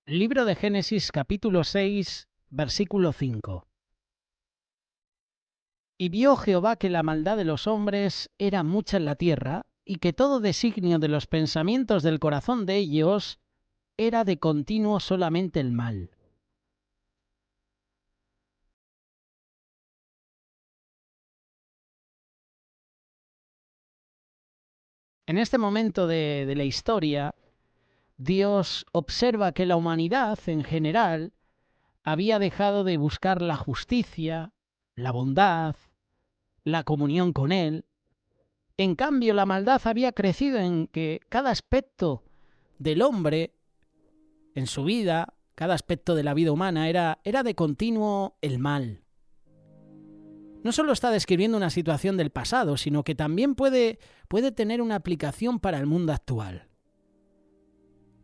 Libro de Génesis capítulo 6, versículo 5. Y vio Jehová que la maldad de los hombres era mucha en la tierra, y que todo designio de los pensamientos del corazón de ellos era de continuo solamente el mal. En este momento de la historia, Dios observa que la humanidad en general había dejado de buscar la justicia, la bondad, la comunión con Él. En cambio, la maldad había crecido en que cada aspecto del hombre en su vida, cada aspecto de la vida humana era de continuo el mal. No solo está describiendo una situación del pasado, sino que también puede tener una aplicación para el mundo actual.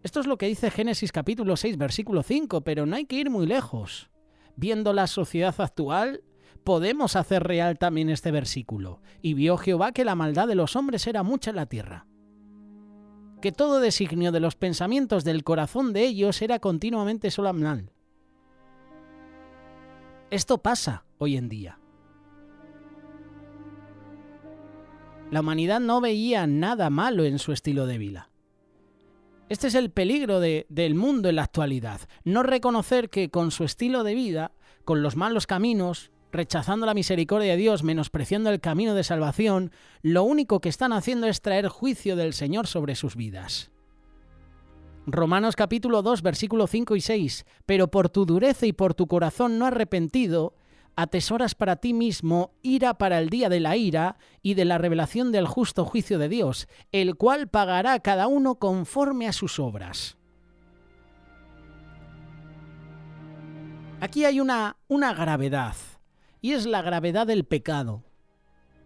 Esto es lo que dice Génesis capítulo 6, versículo 5, pero no hay que ir muy lejos. Viendo la sociedad actual, podemos hacer real también este versículo. Y vio Jehová que la maldad de los hombres era mucha en la tierra, que todo designio de los pensamientos del corazón de ellos era continuamente solo mal. Esto pasa hoy en día. La humanidad no veía nada malo en su estilo de vida. Este es el peligro del mundo en la actualidad. No reconocer que con su estilo de vida, con los malos caminos, rechazando la misericordia de Dios, menospreciando el camino de salvación, lo único que están haciendo es traer juicio del Señor sobre sus vidas. Romanos capítulo 2, versículo 5 y 6. Pero por tu dureza y por tu corazón no arrepentido, atesoras para ti mismo ira para el día de la ira y de la revelación del justo juicio de Dios, el cual pagará a cada uno conforme a sus obras. Aquí hay una gravedad, y es la gravedad del pecado.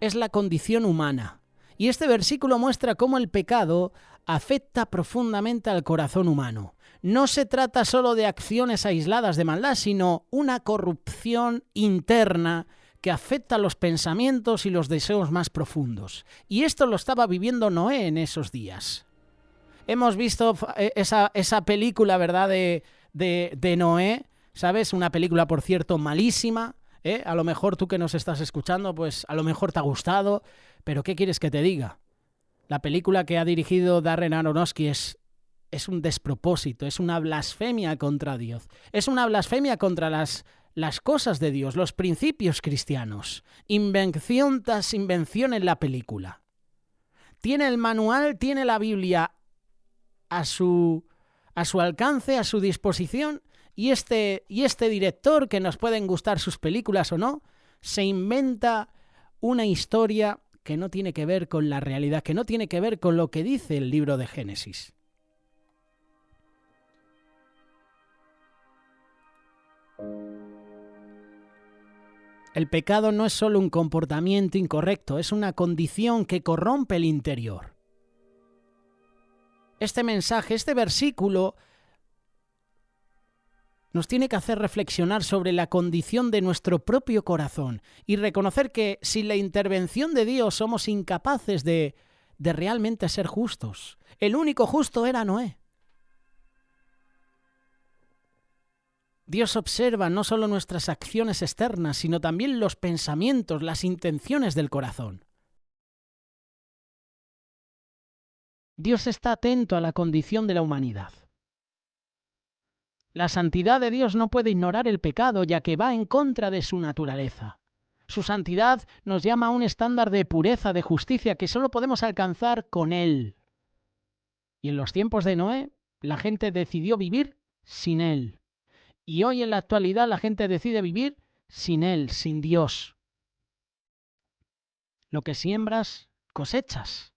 Es la condición humana. Y este versículo muestra cómo el pecado afecta profundamente al corazón humano. No se trata solo de acciones aisladas de maldad, sino una corrupción interna que afecta los pensamientos y los deseos más profundos. Y esto lo estaba viviendo Noé en esos días. Hemos visto esa película, ¿verdad?, de Noé, ¿sabes? Una película, por cierto, malísima. A lo mejor tú que nos estás escuchando, pues a lo mejor te ha gustado, pero ¿qué quieres que te diga? La película que ha dirigido Darren Aronofsky es un despropósito, es una blasfemia contra Dios, es una blasfemia contra las cosas de Dios, los principios cristianos. Invención tras invención en la película. Tiene el manual, tiene la Biblia a su alcance, a su disposición, y este director, que nos pueden gustar sus películas o no, se inventa una historia que no tiene que ver con la realidad, que no tiene que ver con lo que dice el libro de Génesis. El pecado no es solo un comportamiento incorrecto, es una condición que corrompe el interior. Este mensaje, este versículo, nos tiene que hacer reflexionar sobre la condición de nuestro propio corazón y reconocer que sin la intervención de Dios somos incapaces de realmente ser justos. El único justo era Noé. Dios observa no solo nuestras acciones externas, sino también los pensamientos, las intenciones del corazón. Dios está atento a la condición de la humanidad. La santidad de Dios no puede ignorar el pecado, ya que va en contra de su naturaleza. Su santidad nos llama a un estándar de pureza, de justicia, que solo podemos alcanzar con Él. Y en los tiempos de Noé, la gente decidió vivir sin Él. Y hoy en la actualidad la gente decide vivir sin Él, sin Dios. Lo que siembras, cosechas.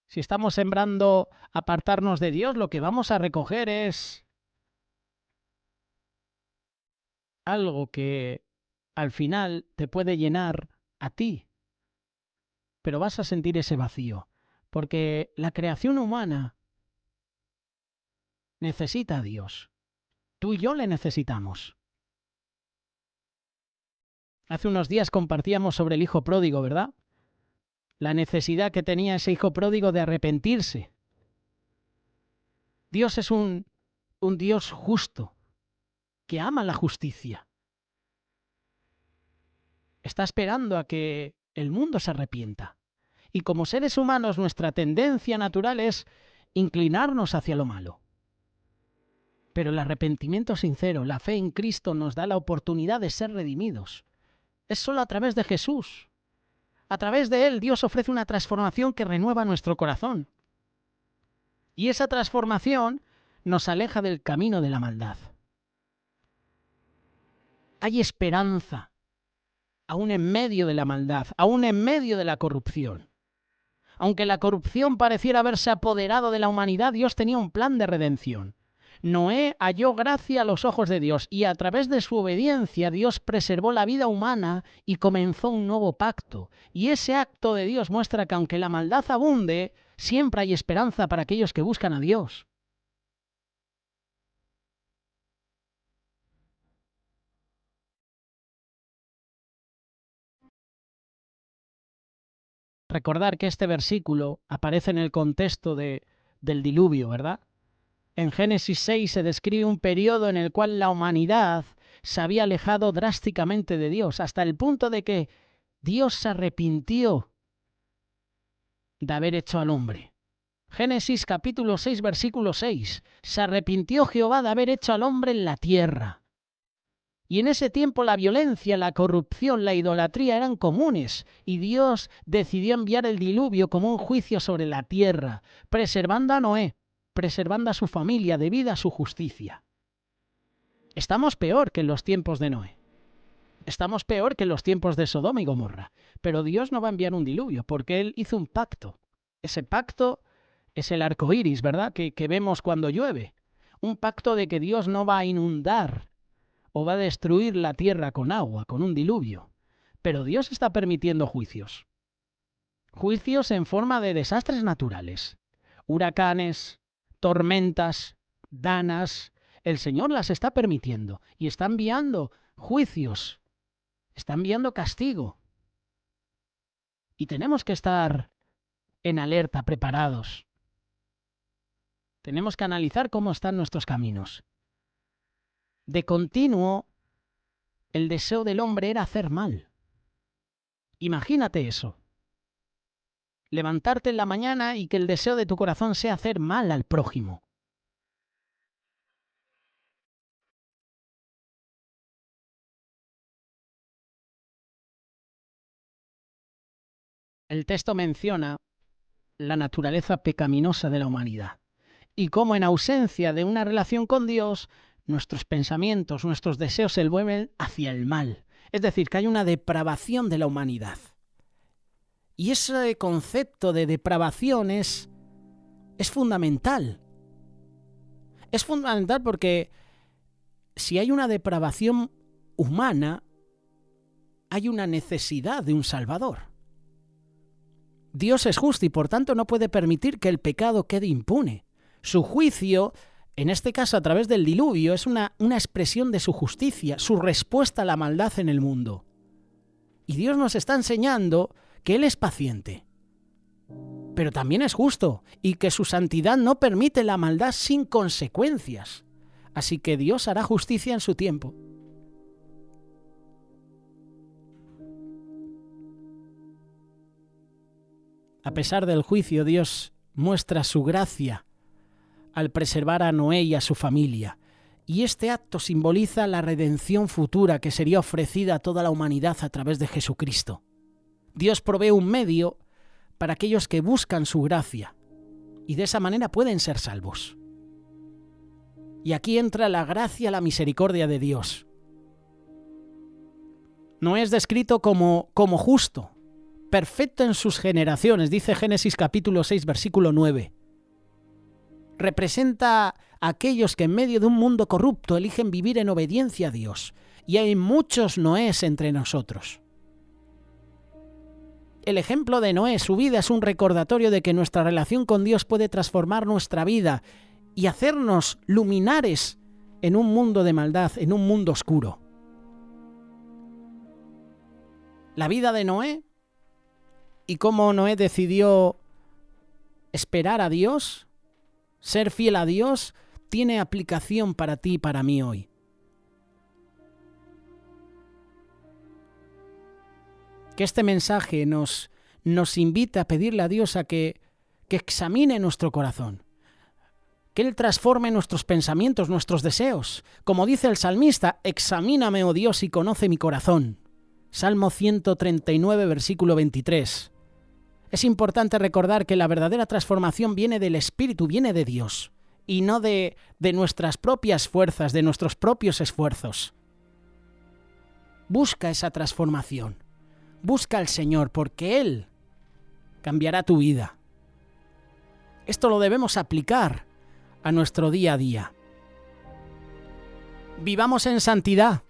Si estamos sembrando apartarnos de Dios, lo que vamos a recoger es algo que al final te puede llenar a ti, pero vas a sentir ese vacío, porque la creación humana necesita a Dios. Tú y yo le necesitamos. Hace unos días compartíamos sobre el hijo pródigo, ¿verdad? La necesidad que tenía ese hijo pródigo de arrepentirse. Dios es un Dios justo, que ama la justicia. Está esperando a que el mundo se arrepienta. Y como seres humanos, nuestra tendencia natural es inclinarnos hacia lo malo. Pero el arrepentimiento sincero, la fe en Cristo, nos da la oportunidad de ser redimidos. Es solo a través de Jesús. A través de Él, Dios ofrece una transformación que renueva nuestro corazón. Y esa transformación nos aleja del camino de la maldad. Hay esperanza, aún en medio de la maldad, aún en medio de la corrupción. Aunque la corrupción pareciera haberse apoderado de la humanidad, Dios tenía un plan de redención. Noé halló gracia a los ojos de Dios y a través de su obediencia Dios preservó la vida humana y comenzó un nuevo pacto. Y ese acto de Dios muestra que aunque la maldad abunde, siempre hay esperanza para aquellos que buscan a Dios. Recordar que este versículo aparece en el contexto del diluvio, ¿verdad? En Génesis 6 se describe un periodo en el cual la humanidad se había alejado drásticamente de Dios, hasta el punto de que Dios se arrepintió de haber hecho al hombre. Génesis capítulo 6, versículo 6. Se arrepintió Jehová de haber hecho al hombre en la tierra. Y en ese tiempo la violencia, la corrupción, la idolatría eran comunes, y Dios decidió enviar el diluvio como un juicio sobre la tierra, preservando a Noé, preservando a su familia debido a su justicia. Estamos peor que en los tiempos de Noé. Estamos peor que en los tiempos de Sodoma y Gomorra. Pero Dios no va a enviar un diluvio, porque Él hizo un pacto. Ese pacto es el arco iris, ¿verdad? Que vemos cuando llueve. Un pacto de que Dios no va a inundar o va a destruir la tierra con agua, con un diluvio. Pero Dios está permitiendo juicios. Juicios en forma de desastres naturales. Huracanes, tormentas, danas. El Señor las está permitiendo y está enviando juicios. Está enviando castigo. Y tenemos que estar en alerta, preparados. Tenemos que analizar cómo están nuestros caminos. De continuo, el deseo del hombre era hacer mal. Imagínate eso. Levantarte en la mañana y que el deseo de tu corazón sea hacer mal al prójimo. El texto menciona la naturaleza pecaminosa de la humanidad y cómo en ausencia de una relación con Dios, nuestros pensamientos, nuestros deseos se vuelven hacia el mal. Es decir, que hay una depravación de la humanidad. Y ese concepto de depravación es fundamental. Es fundamental porque si hay una depravación humana, hay una necesidad de un Salvador. Dios es justo y por tanto no puede permitir que el pecado quede impune. Su juicio, en este caso a través del diluvio, es una expresión de su justicia, su respuesta a la maldad en el mundo. Y Dios nos está enseñando que Él es paciente, pero también es justo y que su santidad no permite la maldad sin consecuencias. Así que Dios hará justicia en su tiempo. A pesar del juicio, Dios muestra su gracia al preservar a Noé y a su familia. Y este acto simboliza la redención futura que sería ofrecida a toda la humanidad a través de Jesucristo. Dios provee un medio para aquellos que buscan su gracia y de esa manera pueden ser salvos. Y aquí entra la gracia, la misericordia de Dios. Noé es descrito como justo, perfecto en sus generaciones, dice Génesis capítulo 6, versículo 9. Representa a aquellos que en medio de un mundo corrupto eligen vivir en obediencia a Dios. Y hay muchos Noés entre nosotros. El ejemplo de Noé, su vida, es un recordatorio de que nuestra relación con Dios puede transformar nuestra vida y hacernos luminares en un mundo de maldad, en un mundo oscuro. La vida de Noé y cómo Noé decidió esperar a Dios Ser fiel a Dios tiene aplicación para ti y para mí hoy. Que este mensaje nos invita a pedirle a Dios a que examine nuestro corazón, que Él transforme nuestros pensamientos, nuestros deseos. Como dice el salmista, examíname, oh Dios, y conoce mi corazón. Salmo 139, versículo 23. Es importante recordar que la verdadera transformación viene del Espíritu, viene de Dios, y no de nuestras propias fuerzas, de nuestros propios esfuerzos. Busca esa transformación. Busca al Señor, porque Él cambiará tu vida. Esto lo debemos aplicar a nuestro día a día. Vivamos en santidad,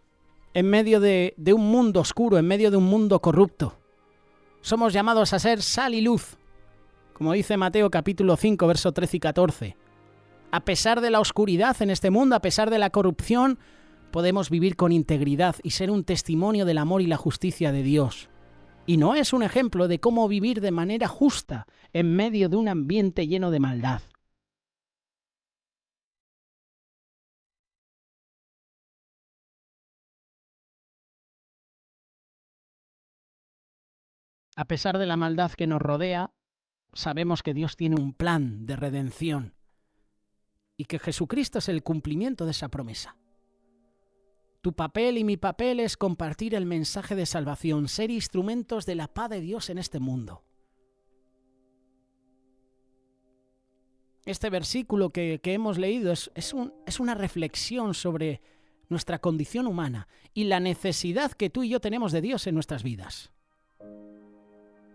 en medio de un mundo oscuro, en medio de un mundo corrupto. Somos llamados a ser sal y luz, como dice Mateo capítulo 5, verso 13 y 14. A pesar de la oscuridad en este mundo, a pesar de la corrupción, podemos vivir con integridad y ser un testimonio del amor y la justicia de Dios. Y no es un ejemplo de cómo vivir de manera justa en medio de un ambiente lleno de maldad. A pesar de la maldad que nos rodea, sabemos que Dios tiene un plan de redención y que Jesucristo es el cumplimiento de esa promesa. Tu papel y mi papel es compartir el mensaje de salvación, ser instrumentos de la paz de Dios en este mundo. Este versículo que hemos leído es una reflexión sobre nuestra condición humana y la necesidad que tú y yo tenemos de Dios en nuestras vidas.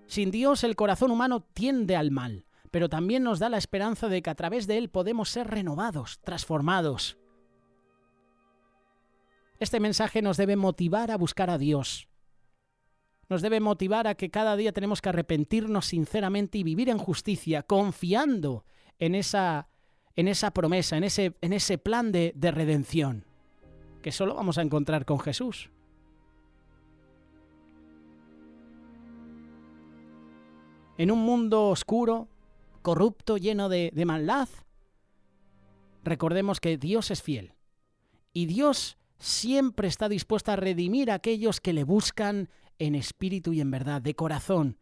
Sin Dios, el corazón humano tiende al mal, pero también nos da la esperanza de que a través de Él podemos ser renovados, transformados. Este mensaje nos debe motivar a buscar a Dios. Nos debe motivar a que cada día tenemos que arrepentirnos sinceramente y vivir en justicia, confiando en esa promesa, en ese plan de redención, que solo vamos a encontrar con Jesús. En un mundo oscuro, corrupto, lleno de maldad, recordemos que Dios es fiel. Y Dios siempre está dispuesto a redimir a aquellos que le buscan en espíritu y en verdad, de corazón,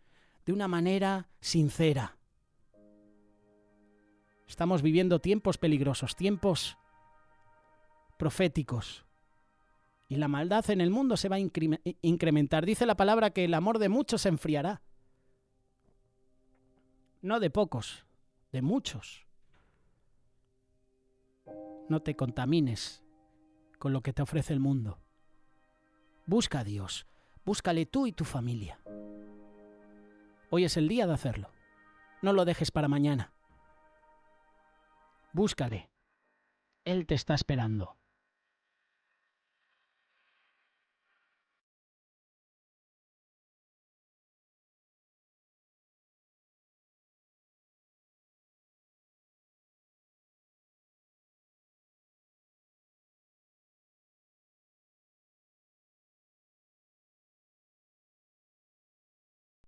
de una manera sincera. Estamos viviendo tiempos peligrosos, tiempos proféticos. Y la maldad en el mundo se va a incrementar. Dice la palabra que el amor de muchos se enfriará. No de pocos, de muchos. No te contamines con lo que te ofrece el mundo. Busca a Dios, búscale tú y tu familia. Hoy es el día de hacerlo. No lo dejes para mañana. Búscale. Él te está esperando.